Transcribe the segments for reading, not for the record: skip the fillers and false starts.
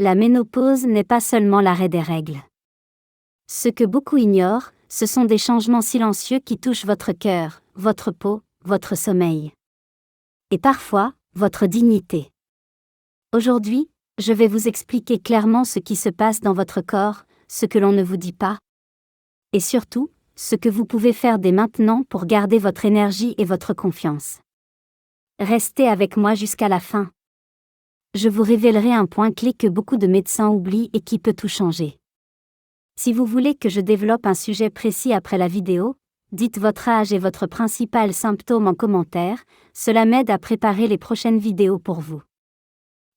La ménopause n'est pas seulement l'arrêt des règles. Ce que beaucoup ignorent, ce sont des changements silencieux qui touchent votre cœur, votre peau, votre sommeil. Et parfois, votre dignité. Aujourd'hui, je vais vous expliquer clairement ce qui se passe dans votre corps, ce que l'on ne vous dit pas. Et surtout, ce que vous pouvez faire dès maintenant pour garder votre énergie et votre confiance. Restez avec moi jusqu'à la fin. Je vous révélerai un point clé que beaucoup de médecins oublient et qui peut tout changer. Si vous voulez que je développe un sujet précis après la vidéo, dites votre âge et votre principal symptôme en commentaire, cela m'aide à préparer les prochaines vidéos pour vous.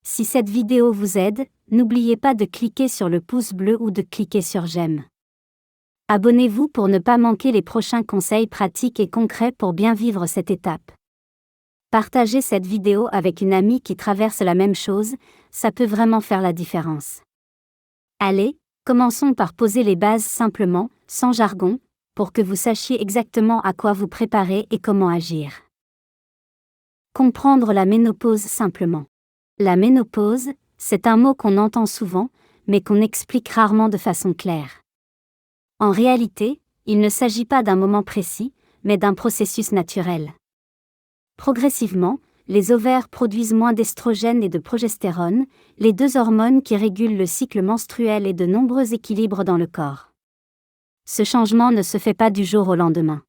Si cette vidéo vous aide, n'oubliez pas de cliquer sur le pouce bleu ou de cliquer sur j'aime. Abonnez-vous pour ne pas manquer les prochains conseils pratiques et concrets pour bien vivre cette étape. Partagez cette vidéo avec une amie qui traverse la même chose, ça peut vraiment faire la différence. Allez, commençons par poser les bases simplement, sans jargon, pour que vous sachiez exactement à quoi vous préparer et comment agir. Comprendre la ménopause simplement. La ménopause, c'est un mot qu'on entend souvent, mais qu'on explique rarement de façon claire. En réalité, il ne s'agit pas d'un moment précis, mais d'un processus naturel. Progressivement, les ovaires produisent moins d'estrogène et de progestérone, les deux hormones qui régulent le cycle menstruel et de nombreux équilibres dans le corps. Ce changement ne se fait pas du jour au lendemain.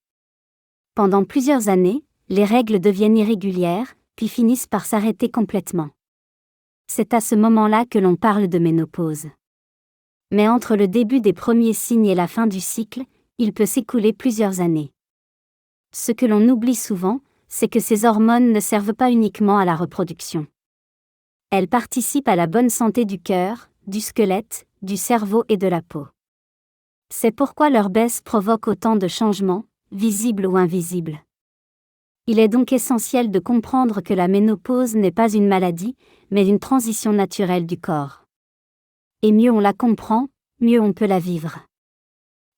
Pendant plusieurs années, les règles deviennent irrégulières, puis finissent par s'arrêter complètement. C'est à ce moment-là que l'on parle de ménopause. Mais entre le début des premiers signes et la fin du cycle, il peut s'écouler plusieurs années. Ce que l'on oublie souvent, c'est que ces hormones ne servent pas uniquement à la reproduction. Elles participent à la bonne santé du cœur, du squelette, du cerveau et de la peau. C'est pourquoi leur baisse provoque autant de changements, visibles ou invisibles. Il est donc essentiel de comprendre que la ménopause n'est pas une maladie, mais une transition naturelle du corps. Et mieux on la comprend, mieux on peut la vivre.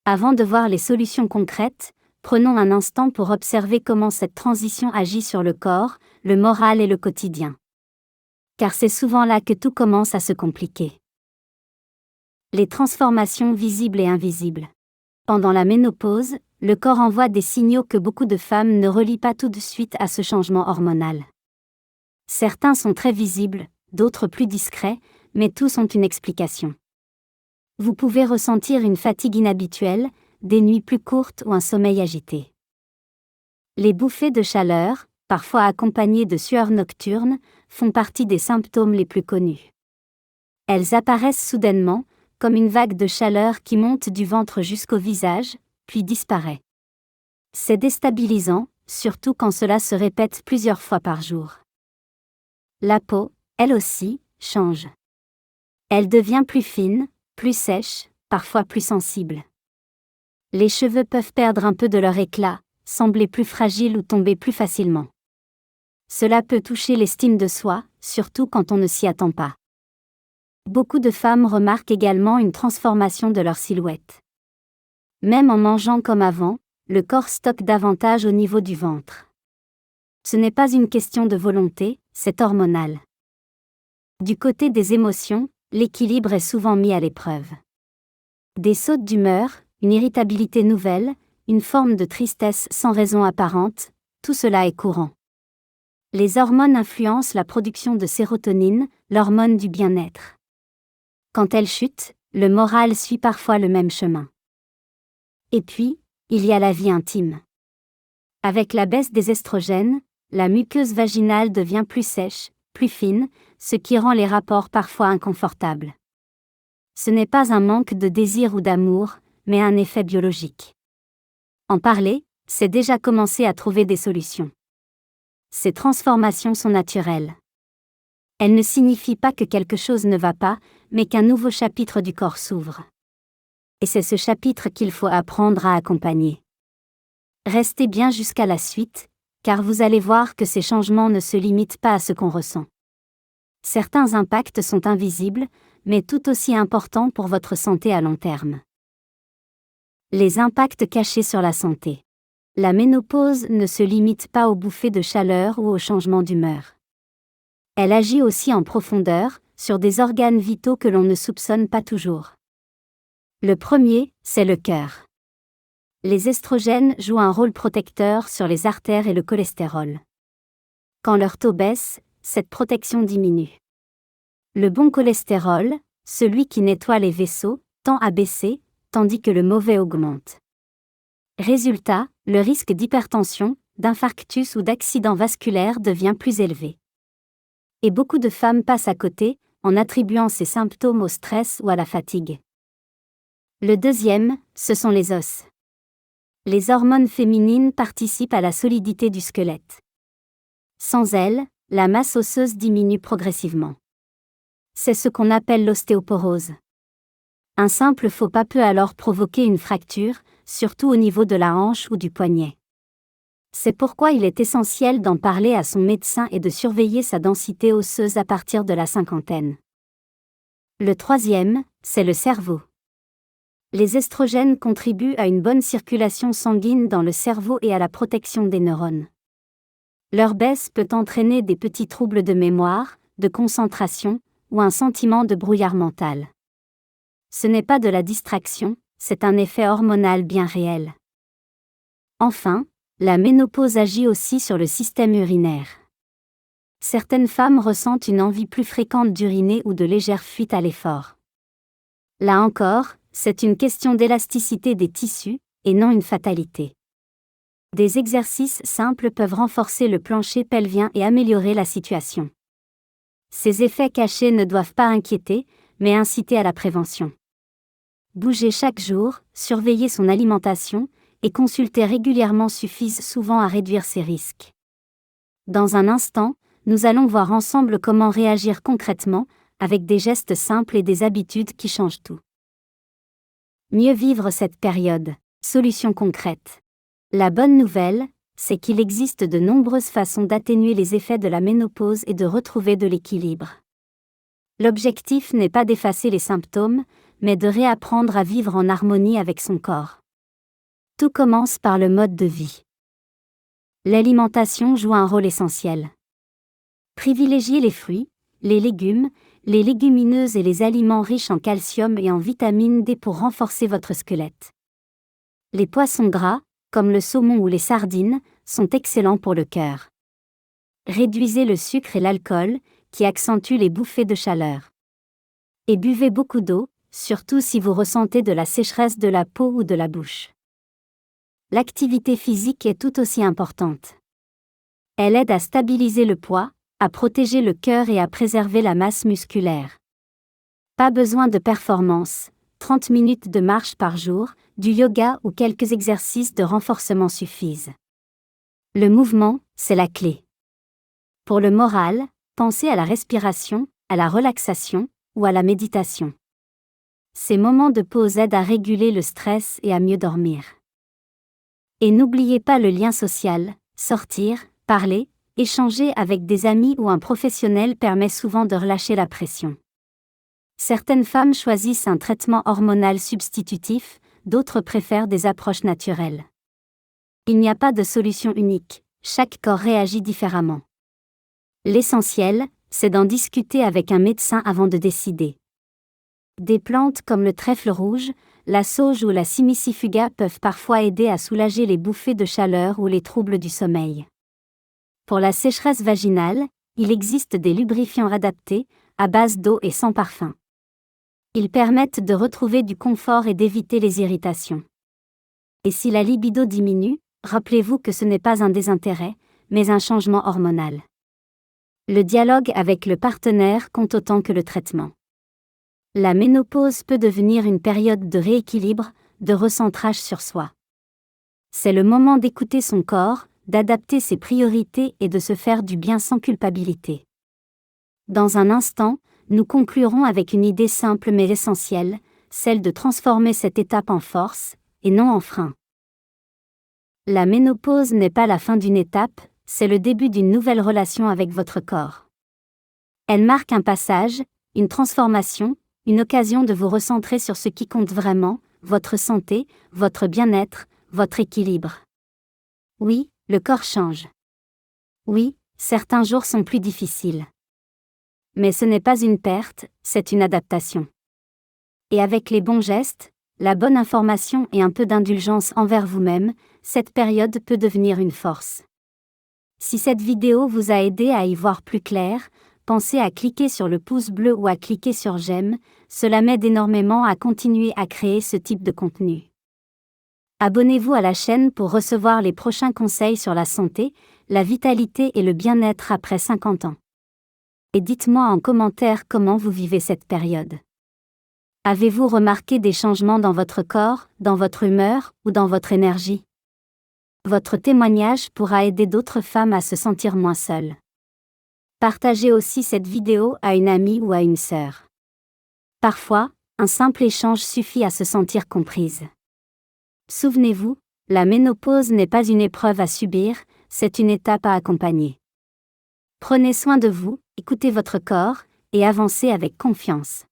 Avant de voir les solutions concrètes, prenons un instant pour observer comment cette transition agit sur le corps, le moral et le quotidien. Car c'est souvent là que tout commence à se compliquer. Les transformations visibles et invisibles. Pendant la ménopause, le corps envoie des signaux que beaucoup de femmes ne relient pas tout de suite à ce changement hormonal. Certains sont très visibles, d'autres plus discrets, mais tous ont une explication. Vous pouvez ressentir une fatigue inhabituelle, des nuits plus courtes ou un sommeil agité. Les bouffées de chaleur, parfois accompagnées de sueurs nocturnes, font partie des symptômes les plus connus. Elles apparaissent soudainement, comme une vague de chaleur qui monte du ventre jusqu'au visage, puis disparaît. C'est déstabilisant, surtout quand cela se répète plusieurs fois par jour. La peau, elle aussi, change. Elle devient plus fine, plus sèche, parfois plus sensible. Les cheveux peuvent perdre un peu de leur éclat, sembler plus fragiles ou tomber plus facilement. Cela peut toucher l'estime de soi, surtout quand on ne s'y attend pas. Beaucoup de femmes remarquent également une transformation de leur silhouette. Même en mangeant comme avant, le corps stocke davantage au niveau du ventre. Ce n'est pas une question de volonté, c'est hormonal. Du côté des émotions, l'équilibre est souvent mis à l'épreuve. Des sautes d'humeur, une irritabilité nouvelle, une forme de tristesse sans raison apparente, tout cela est courant. Les hormones influencent la production de sérotonine, l'hormone du bien-être. Quand elle chute, le moral suit parfois le même chemin. Et puis, il y a la vie intime. Avec la baisse des estrogènes, la muqueuse vaginale devient plus sèche, plus fine, ce qui rend les rapports parfois inconfortables. Ce n'est pas un manque de désir ou d'amour, mais un effet biologique. En parler, c'est déjà commencer à trouver des solutions. Ces transformations sont naturelles. Elles ne signifient pas que quelque chose ne va pas, mais qu'un nouveau chapitre du corps s'ouvre. Et c'est ce chapitre qu'il faut apprendre à accompagner. Restez bien jusqu'à la suite, car vous allez voir que ces changements ne se limitent pas à ce qu'on ressent. Certains impacts sont invisibles, mais tout aussi importants pour votre santé à long terme. Les impacts cachés sur la santé. La ménopause ne se limite pas aux bouffées de chaleur ou aux changements d'humeur. Elle agit aussi en profondeur, sur des organes vitaux que l'on ne soupçonne pas toujours. Le premier, c'est le cœur. Les estrogènes jouent un rôle protecteur sur les artères et le cholestérol. Quand leur taux baisse, cette protection diminue. Le bon cholestérol, celui qui nettoie les vaisseaux, tend à baisser, tandis que le mauvais augmente. Résultat, le risque d'hypertension, d'infarctus ou d'accident vasculaire devient plus élevé. Et beaucoup de femmes passent à côté, en attribuant ces symptômes au stress ou à la fatigue. Le deuxième, ce sont les os. Les hormones féminines participent à la solidité du squelette. Sans elles, la masse osseuse diminue progressivement. C'est ce qu'on appelle l'ostéoporose. Un simple faux pas peut alors provoquer une fracture, surtout au niveau de la hanche ou du poignet. C'est pourquoi il est essentiel d'en parler à son médecin et de surveiller sa densité osseuse à partir de la cinquantaine. Le troisième, c'est le cerveau. Les estrogènes contribuent à une bonne circulation sanguine dans le cerveau et à la protection des neurones. Leur baisse peut entraîner des petits troubles de mémoire, de concentration, ou un sentiment de brouillard mental. Ce n'est pas de la distraction, c'est un effet hormonal bien réel. Enfin, la ménopause agit aussi sur le système urinaire. Certaines femmes ressentent une envie plus fréquente d'uriner ou de légères fuites à l'effort. Là encore, c'est une question d'élasticité des tissus, et non une fatalité. Des exercices simples peuvent renforcer le plancher pelvien et améliorer la situation. Ces effets cachés ne doivent pas inquiéter, mais inciter à la prévention. Bouger chaque jour, surveiller son alimentation, et consulter régulièrement suffisent souvent à réduire ces risques. Dans un instant, nous allons voir ensemble comment réagir concrètement, avec des gestes simples et des habitudes qui changent tout. Mieux vivre cette période. Solutions concrètes. La bonne nouvelle, c'est qu'il existe de nombreuses façons d'atténuer les effets de la ménopause et de retrouver de l'équilibre. L'objectif n'est pas d'effacer les symptômes, mais de réapprendre à vivre en harmonie avec son corps. Tout commence par le mode de vie. L'alimentation joue un rôle essentiel. Privilégiez les fruits, les légumes, les légumineuses et les aliments riches en calcium et en vitamine D pour renforcer votre squelette. Les poissons gras, comme le saumon ou les sardines, sont excellents pour le cœur. Réduisez le sucre et l'alcool, qui accentuent les bouffées de chaleur. Et buvez beaucoup d'eau, surtout si vous ressentez de la sécheresse de la peau ou de la bouche. L'activité physique est tout aussi importante. Elle aide à stabiliser le poids, à protéger le cœur et à préserver la masse musculaire. Pas besoin de performance, 30 minutes de marche par jour, du yoga ou quelques exercices de renforcement suffisent. Le mouvement, c'est la clé. Pour le moral, pensez à la respiration, à la relaxation ou à la méditation. Ces moments de pause aident à réguler le stress et à mieux dormir. Et n'oubliez pas le lien social, sortir, parler, échanger avec des amis ou un professionnel permet souvent de relâcher la pression. Certaines femmes choisissent un traitement hormonal substitutif, d'autres préfèrent des approches naturelles. Il n'y a pas de solution unique, chaque corps réagit différemment. L'essentiel, c'est d'en discuter avec un médecin avant de décider. Des plantes comme le trèfle rouge, la sauge ou la simicifuga peuvent parfois aider à soulager les bouffées de chaleur ou les troubles du sommeil. Pour la sécheresse vaginale, il existe des lubrifiants adaptés, à base d'eau et sans parfum. Ils permettent de retrouver du confort et d'éviter les irritations. Et si la libido diminue, rappelez-vous que ce n'est pas un désintérêt, mais un changement hormonal. Le dialogue avec le partenaire compte autant que le traitement. La ménopause peut devenir une période de rééquilibre, de recentrage sur soi. C'est le moment d'écouter son corps, d'adapter ses priorités et de se faire du bien sans culpabilité. Dans un instant, nous conclurons avec une idée simple mais essentielle, celle de transformer cette étape en force, et non en frein. La ménopause n'est pas la fin d'une étape, c'est le début d'une nouvelle relation avec votre corps. Elle marque un passage, une transformation, une occasion de vous recentrer sur ce qui compte vraiment, votre santé, votre bien-être, votre équilibre. Oui, le corps change. Oui, certains jours sont plus difficiles. Mais ce n'est pas une perte, c'est une adaptation. Et avec les bons gestes, la bonne information et un peu d'indulgence envers vous-même, cette période peut devenir une force. Si cette vidéo vous a aidé à y voir plus clair, pensez à cliquer sur le pouce bleu ou à cliquer sur j'aime, cela m'aide énormément à continuer à créer ce type de contenu. Abonnez-vous à la chaîne pour recevoir les prochains conseils sur la santé, la vitalité et le bien-être après 50 ans. Et dites-moi en commentaire comment vous vivez cette période. Avez-vous remarqué des changements dans votre corps, dans votre humeur ou dans votre énergie? Votre témoignage pourra aider d'autres femmes à se sentir moins seules. Partagez aussi cette vidéo à une amie ou à une sœur. Parfois, un simple échange suffit à se sentir comprise. Souvenez-vous, la ménopause n'est pas une épreuve à subir, c'est une étape à accompagner. Prenez soin de vous, écoutez votre corps, et avancez avec confiance.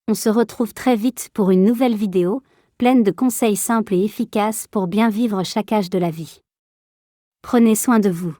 On se retrouve très vite pour une nouvelle vidéo, pleine de conseils simples et efficaces pour bien vivre chaque âge de la vie. Prenez soin de vous.